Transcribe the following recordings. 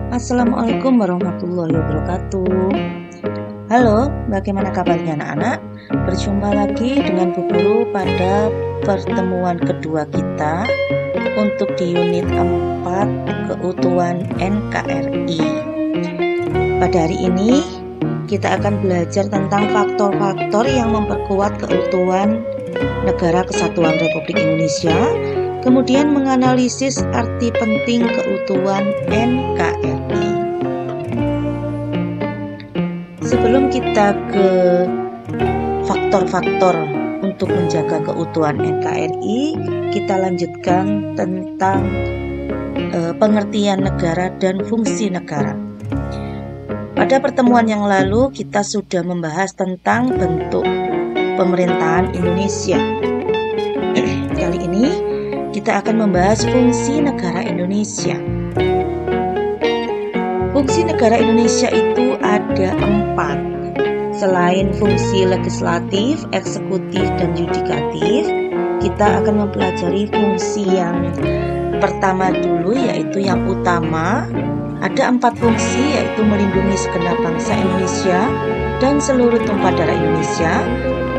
Assalamualaikum warahmatullahi wabarakatuh. Halo, bagaimana kabarnya anak-anak? Berjumpa lagi dengan Bu Guru pada pertemuan kedua kita untuk di unit 4 keutuhan NKRI. Pada hari ini kita akan belajar tentang faktor-faktor yang memperkuat keutuhan Negara Kesatuan Republik Indonesia, kemudian menganalisis arti penting keutuhan NKRI. Sebelum kita ke faktor-faktor untuk menjaga keutuhan NKRI, kita lanjutkan tentang pengertian negara dan fungsi negara. Pada pertemuan yang lalu kita sudah membahas tentang bentuk pemerintahan Indonesia. Kali ini kita akan membahas fungsi negara Indonesia. Fungsi negara Indonesia itu ada 4. Selain fungsi legislatif, eksekutif, dan yudikatif, kita akan mempelajari fungsi yang pertama dulu, yaitu yang utama. Ada 4 fungsi, yaitu melindungi segenap bangsa Indonesia dan seluruh tumpah darah Indonesia,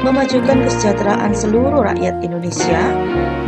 memajukan kesejahteraan seluruh rakyat Indonesia,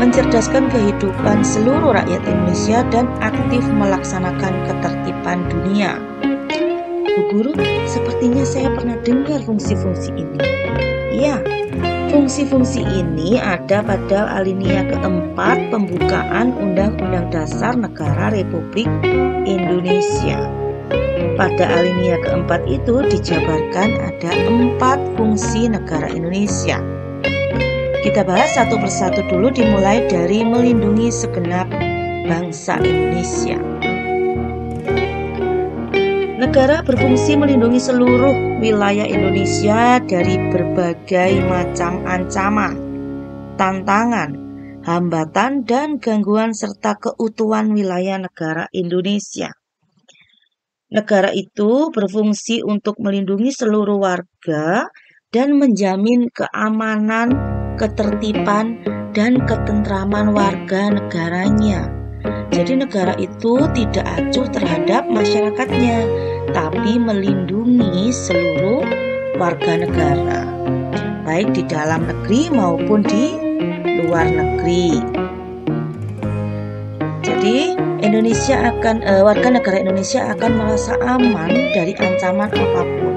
mencerdaskan kehidupan seluruh rakyat Indonesia, dan aktif melaksanakan ketertiban dunia. Bu Guru, sepertinya saya pernah dengar fungsi-fungsi ini. Ya, fungsi-fungsi ini ada pada alinea keempat pembukaan Undang-Undang Dasar Negara Republik Indonesia. Pada alinea keempat itu dijabarkan ada 4 fungsi negara Indonesia. Kita bahas satu persatu dulu, dimulai dari melindungi segenap bangsa Indonesia. Negara berfungsi melindungi seluruh wilayah Indonesia dari berbagai macam ancaman, tantangan, hambatan, dan gangguan serta keutuhan wilayah negara Indonesia. Negara itu berfungsi untuk melindungi seluruh warga dan menjamin keamanan, ketertiban, dan ketentraman warga negaranya. Jadi negara itu tidak acuh terhadap masyarakatnya, tapi melindungi seluruh warga negara, baik di dalam negeri maupun di luar negeri. Jadi warga negara Indonesia akan merasa aman dari ancaman apapun.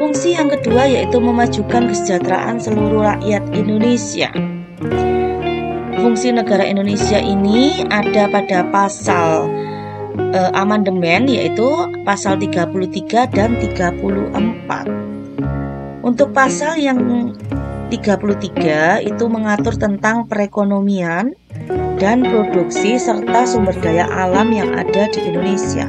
Fungsi yang kedua yaitu memajukan kesejahteraan seluruh rakyat Indonesia. Fungsi negara Indonesia ini ada pada pasal amandemen, yaitu pasal 33 dan 34. Untuk pasal yang 33 itu mengatur tentang perekonomian dan produksi serta sumber daya alam yang ada di Indonesia.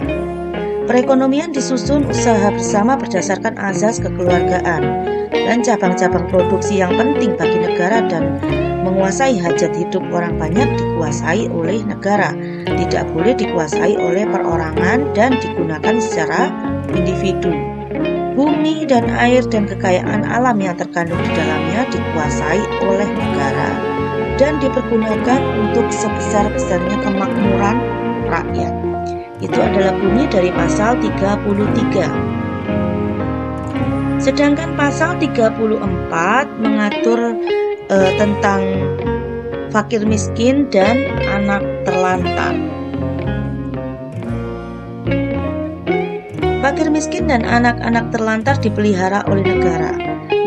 Perekonomian disusun usaha bersama berdasarkan azas kekeluargaan dan cabang-cabang produksi yang penting bagi negara dan menguasai hajat hidup orang banyak dikuasai oleh negara, tidak boleh dikuasai oleh perorangan dan digunakan secara individu. Bumi dan air dan kekayaan alam yang terkandung di dalamnya dikuasai oleh negara dan dipergunakan untuk sebesar-besarnya kemakmuran rakyat. Itu adalah bunyi dari pasal 33. Sedangkan pasal 34 mengatur tentang fakir miskin dan anak terlantar. Fakir miskin dan anak-anak terlantar dipelihara oleh negara.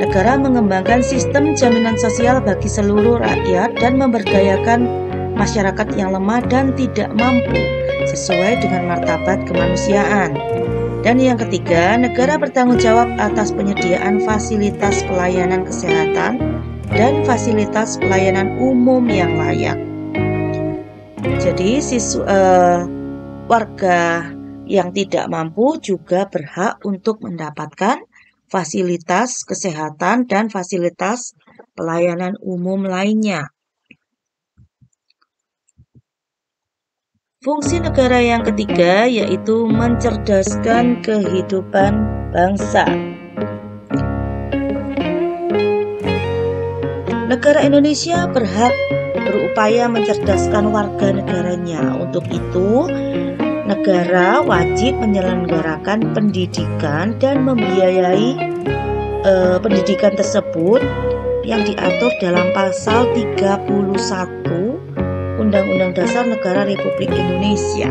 Negara mengembangkan sistem jaminan sosial bagi seluruh rakyat dan memberdayakan masyarakat yang lemah dan tidak mampu sesuai dengan martabat kemanusiaan. Dan yang ketiga, negara bertanggung jawab atas penyediaan fasilitas pelayanan kesehatan dan fasilitas pelayanan umum yang layak. Jadi warga yang tidak mampu juga berhak untuk mendapatkan fasilitas kesehatan dan fasilitas pelayanan umum lainnya. Fungsi negara yang ketiga yaitu mencerdaskan kehidupan bangsa. Negara Indonesia berhak berupaya mencerdaskan warga negaranya. Untuk itu, negara wajib menyelenggarakan pendidikan dan membiayai pendidikan tersebut yang diatur dalam pasal 31 Undang-Undang Dasar Negara Republik Indonesia.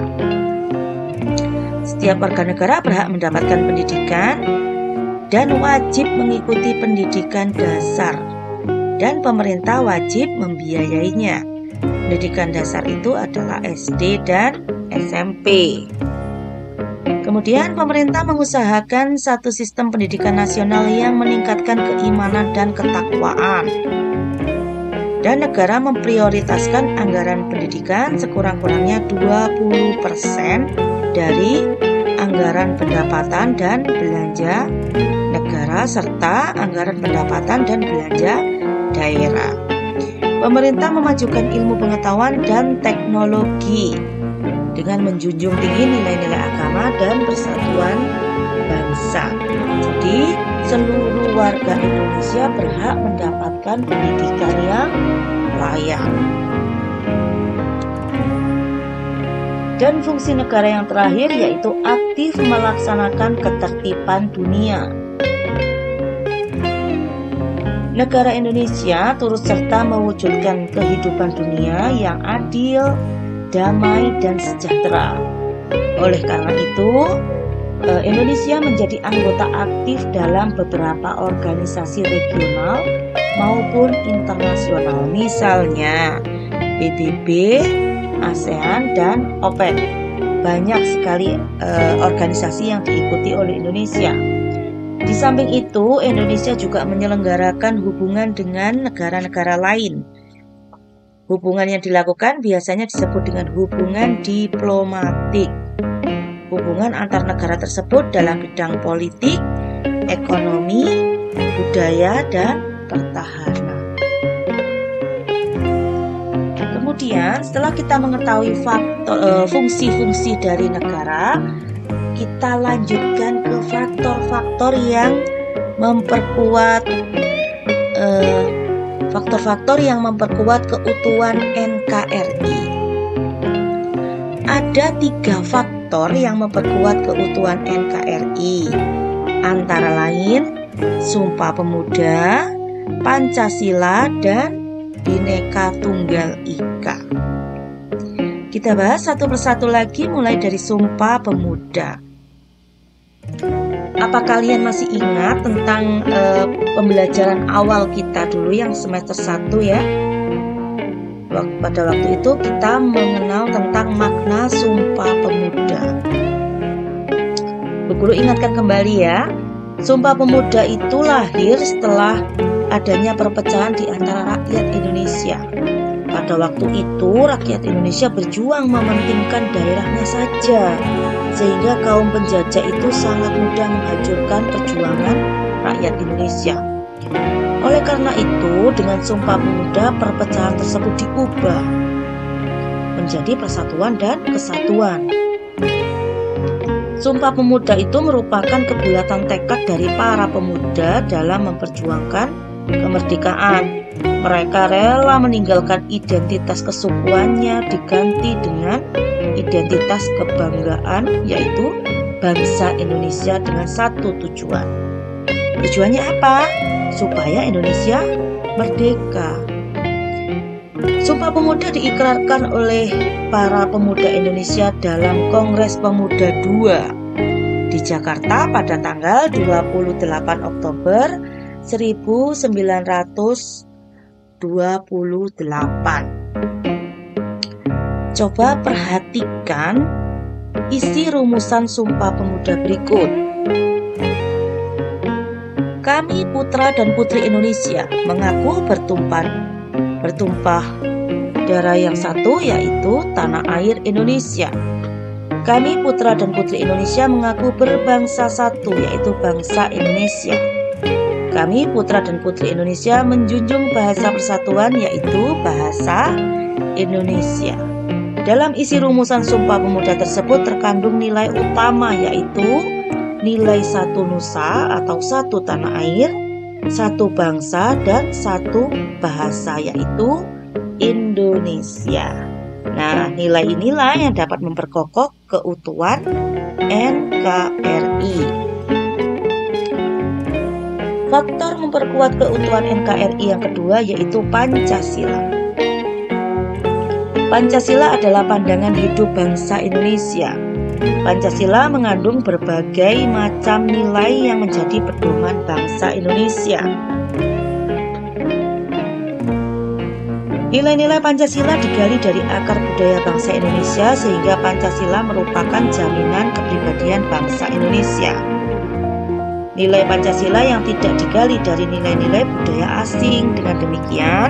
Setiap warga negara berhak mendapatkan pendidikan dan wajib mengikuti pendidikan dasar, dan pemerintah wajib membiayainya. Pendidikan dasar itu adalah SD dan SMP. Kemudian pemerintah mengusahakan satu sistem pendidikan nasional yang meningkatkan keimanan dan ketakwaan. Dan negara memprioritaskan anggaran pendidikan sekurang-kurangnya 20% dari anggaran pendapatan dan belanja negara serta anggaran pendapatan dan belanja daerah. Pemerintah memajukan ilmu pengetahuan dan teknologi dengan menjunjung tinggi nilai-nilai agama dan persatuan bangsa. Jadi, seluruh warga Indonesia berhak mendapatkan pendidikan yang layak. Dan fungsi negara yang terakhir yaitu aktif melaksanakan ketertiban dunia. Negara Indonesia turut serta mewujudkan kehidupan dunia yang adil, damai, dan sejahtera. Oleh karena itu, Indonesia menjadi anggota aktif dalam beberapa organisasi regional maupun internasional, misalnya PBB, ASEAN, dan OPEC. Banyak sekali organisasi yang diikuti oleh Indonesia. Di samping itu, Indonesia juga menyelenggarakan hubungan dengan negara-negara lain. Hubungan yang dilakukan biasanya disebut dengan hubungan diplomatik. Hubungan antar negara tersebut dalam bidang politik, ekonomi, budaya, dan pertahanan. Kemudian, setelah kita mengetahui fungsi-fungsi dari negara, kita lanjutkan ke faktor-faktor yang memperkuat keutuhan NKRI. Ada 3 faktor yang memperkuat keutuhan NKRI, antara lain Sumpah Pemuda, Pancasila, dan Bhinneka Tunggal Ika. Kita bahas satu persatu lagi, mulai dari Sumpah Pemuda. Apa kalian masih ingat tentang pembelajaran awal kita dulu yang semester 1 ya? Pada waktu itu kita mengenal tentang makna Sumpah Pemuda. Bu Guru ingatkan kembali ya, Sumpah Pemuda itu lahir setelah adanya perpecahan di antara rakyat Indonesia. Pada waktu itu rakyat Indonesia berjuang mementingkan daerahnya saja, sehingga kaum penjajah itu sangat mudah menghancurkan perjuangan rakyat Indonesia. Oleh karena itu, dengan Sumpah Pemuda perpecahan tersebut diubah menjadi persatuan dan kesatuan. Sumpah Pemuda itu merupakan kebulatan tekad dari para pemuda dalam memperjuangkan kemerdekaan. Mereka rela meninggalkan identitas kesukuannya diganti dengan identitas kebanggaan, yaitu bangsa Indonesia dengan satu tujuan. Tujuannya apa? Supaya Indonesia merdeka. Sumpah Pemuda diikrarkan oleh para pemuda Indonesia dalam Kongres Pemuda II di Jakarta pada tanggal 28 Oktober 1928. Coba perhatikan isi rumusan Sumpah Pemuda berikut. Kami putra dan putri Indonesia mengaku bertumpah darah yang satu, yaitu tanah air Indonesia. Kami putra dan putri Indonesia mengaku berbangsa satu, yaitu bangsa Indonesia. Kami putra dan putri Indonesia menjunjung bahasa persatuan, yaitu bahasa Indonesia. Dalam isi rumusan Sumpah Pemuda tersebut terkandung nilai utama, yaitu nilai satu nusa atau satu tanah air, satu bangsa, dan satu bahasa, yaitu Indonesia. Indonesia. Nah, nilai inilah yang dapat memperkokoh keutuhan NKRI. Faktor memperkuat keutuhan NKRI yang kedua yaitu Pancasila. Pancasila adalah pandangan hidup bangsa Indonesia. Pancasila mengandung berbagai macam nilai yang menjadi pedoman bangsa Indonesia. Nilai-nilai Pancasila digali dari akar budaya bangsa Indonesia sehingga Pancasila merupakan jaminan kepribadian bangsa Indonesia. Nilai Pancasila yang tidak digali dari nilai-nilai budaya asing. Dengan demikian,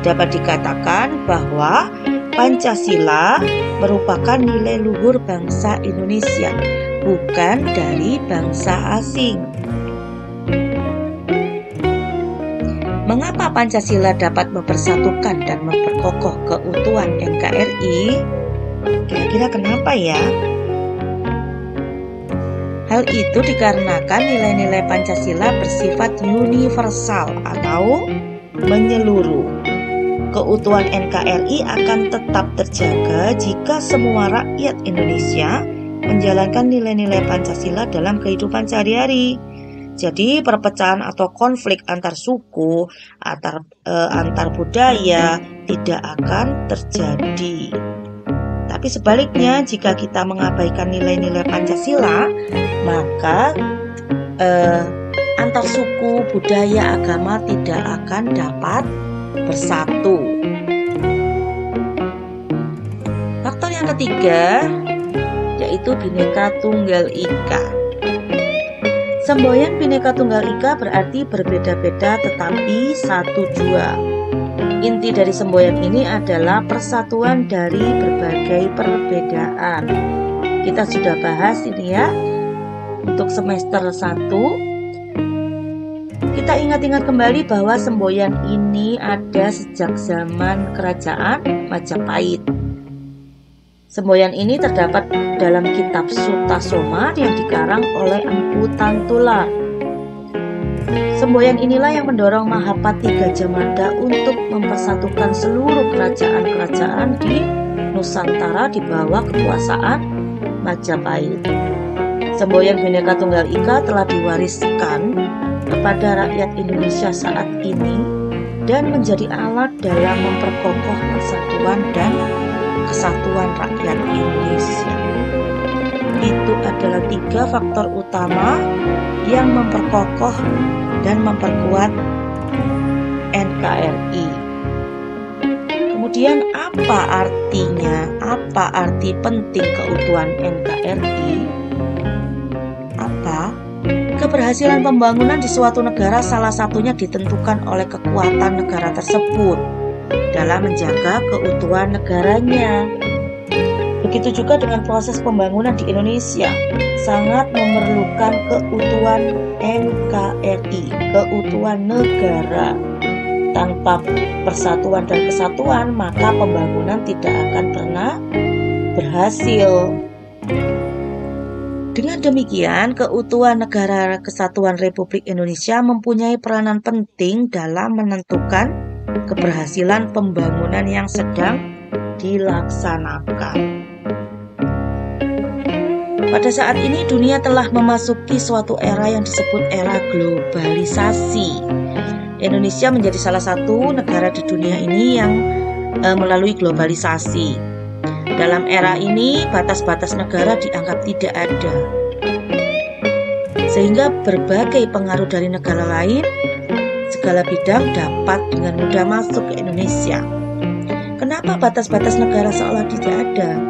dapat dikatakan bahwa Pancasila merupakan nilai luhur bangsa Indonesia, bukan dari bangsa asing. Mengapa Pancasila dapat mempersatukan dan memperkokoh keutuhan NKRI? Kira-kira kenapa ya? Hal itu dikarenakan nilai-nilai Pancasila bersifat universal atau menyeluruh. Keutuhan NKRI akan tetap terjaga jika semua rakyat Indonesia menjalankan nilai-nilai Pancasila dalam kehidupan sehari-hari. Jadi perpecahan atau konflik antar suku, antar budaya tidak akan terjadi. Tapi sebaliknya, jika kita mengabaikan nilai-nilai Pancasila, maka antar suku, budaya, agama tidak akan dapat bersatu. Faktor yang ketiga yaitu Bhinneka Tunggal Ika. Semboyan Bhinneka Tunggal Ika berarti berbeda-beda tetapi satu jua. Inti dari semboyan ini adalah persatuan dari berbagai perbedaan. Kita sudah bahas ini ya untuk semester 1. Kita ingat-ingat kembali bahwa semboyan ini ada sejak zaman kerajaan Majapahit. Semboyan ini terdapat dalam kitab Sutasoma yang dikarang oleh Empu Tantular. Semboyan inilah yang mendorong Mahapati Gajah Mada untuk mempersatukan seluruh kerajaan-kerajaan di Nusantara di bawah kekuasaan Majapahit. Semboyan Bhinneka Tunggal Ika telah diwariskan kepada rakyat Indonesia saat ini dan menjadi alat dalam memperkokoh persatuan dan kesatuan rakyat Indonesia. Itu adalah 3 faktor utama yang memperkokoh dan memperkuat NKRI. Kemudian apa artinya? Apa arti penting keutuhan NKRI? Apa? Keberhasilan pembangunan di suatu negara salah satunya ditentukan oleh kekuatan negara tersebut dalam menjaga keutuhan negaranya. Begitu juga dengan proses pembangunan di Indonesia, sangat memerlukan keutuhan NKRI, keutuhan negara. Tanpa persatuan dan kesatuan, maka pembangunan tidak akan pernah berhasil. Dengan demikian, keutuhan Negara Kesatuan Republik Indonesia mempunyai peranan penting dalam menentukan keberhasilan pembangunan yang sedang dilaksanakan. Pada saat ini dunia telah memasuki suatu era yang disebut era globalisasi. Indonesia menjadi salah satu negara di dunia ini yang melalui globalisasi. Dalam era ini, batas-batas negara dianggap tidak ada. Sehingga berbagai pengaruh dari negara lain, segala bidang dapat dengan mudah masuk ke Indonesia. Kenapa batas-batas negara seolah tidak ada?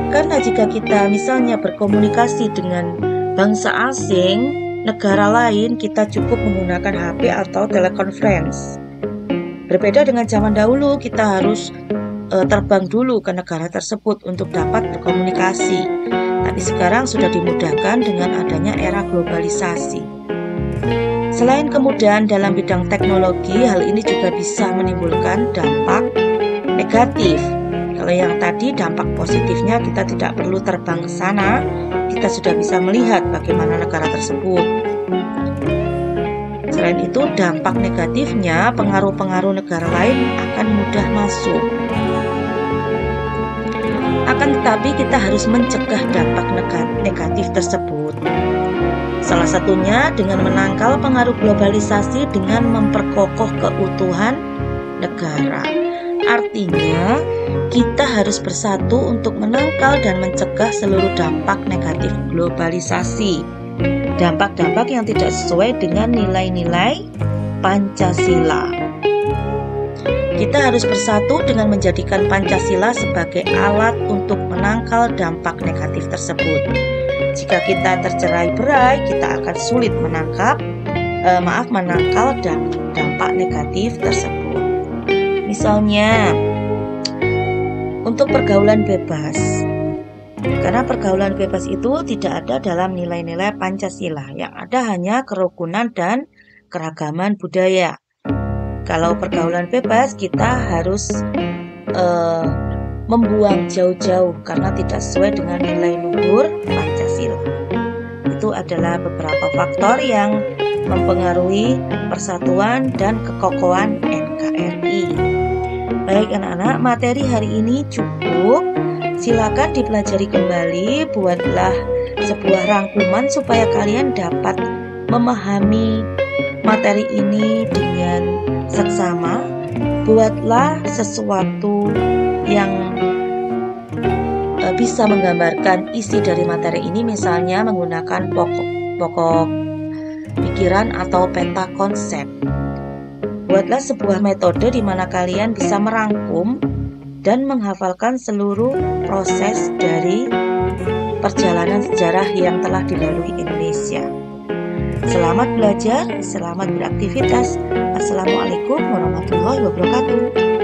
Karena jika kita misalnya berkomunikasi dengan bangsa asing, negara lain, kita cukup menggunakan HP atau telekonferensi. Berbeda dengan zaman dahulu, kita harus terbang dulu ke negara tersebut untuk dapat berkomunikasi. Tapi sekarang sudah dimudahkan dengan adanya era globalisasi. Selain kemudahan dalam bidang teknologi, hal ini juga bisa menimbulkan dampak negatif. Kalau yang tadi dampak positifnya kita tidak perlu terbang ke sana, kita sudah bisa melihat bagaimana negara tersebut. Selain itu, dampak negatifnya, pengaruh-pengaruh negara lain akan mudah masuk. Akan tetapi kita harus mencegah dampak negatif tersebut. Salah satunya dengan menangkal pengaruh globalisasi dengan memperkokoh keutuhan negara. Artinya, kita harus bersatu untuk menangkal dan mencegah seluruh dampak negatif globalisasi. Dampak-dampak yang tidak sesuai dengan nilai-nilai Pancasila. Kita harus bersatu dengan menjadikan Pancasila sebagai alat untuk menangkal dampak negatif tersebut. Jika kita tercerai-berai, kita akan sulit menangkal dampak negatif tersebut. Misalnya, untuk pergaulan bebas. Karena pergaulan bebas itu tidak ada dalam nilai-nilai Pancasila, yang ada hanya kerukunan dan keragaman budaya. Kalau pergaulan bebas, kita harus membuang jauh-jauh karena tidak sesuai dengan nilai luhur Pancasila. Itu adalah beberapa faktor yang mempengaruhi persatuan dan kekokohan NKRI. Baik anak-anak, materi hari ini cukup. Silakan dipelajari kembali, buatlah sebuah rangkuman supaya kalian dapat memahami materi ini dengan seksama. Buatlah sesuatu yang bisa menggambarkan isi dari materi ini, misalnya menggunakan pokok pikiran atau peta konsep. Buatlah sebuah metode di mana kalian bisa merangkum dan menghafalkan seluruh proses dari perjalanan sejarah yang telah dilalui Indonesia. Selamat belajar, selamat beraktivitas. Assalamualaikum warahmatullahi wabarakatuh.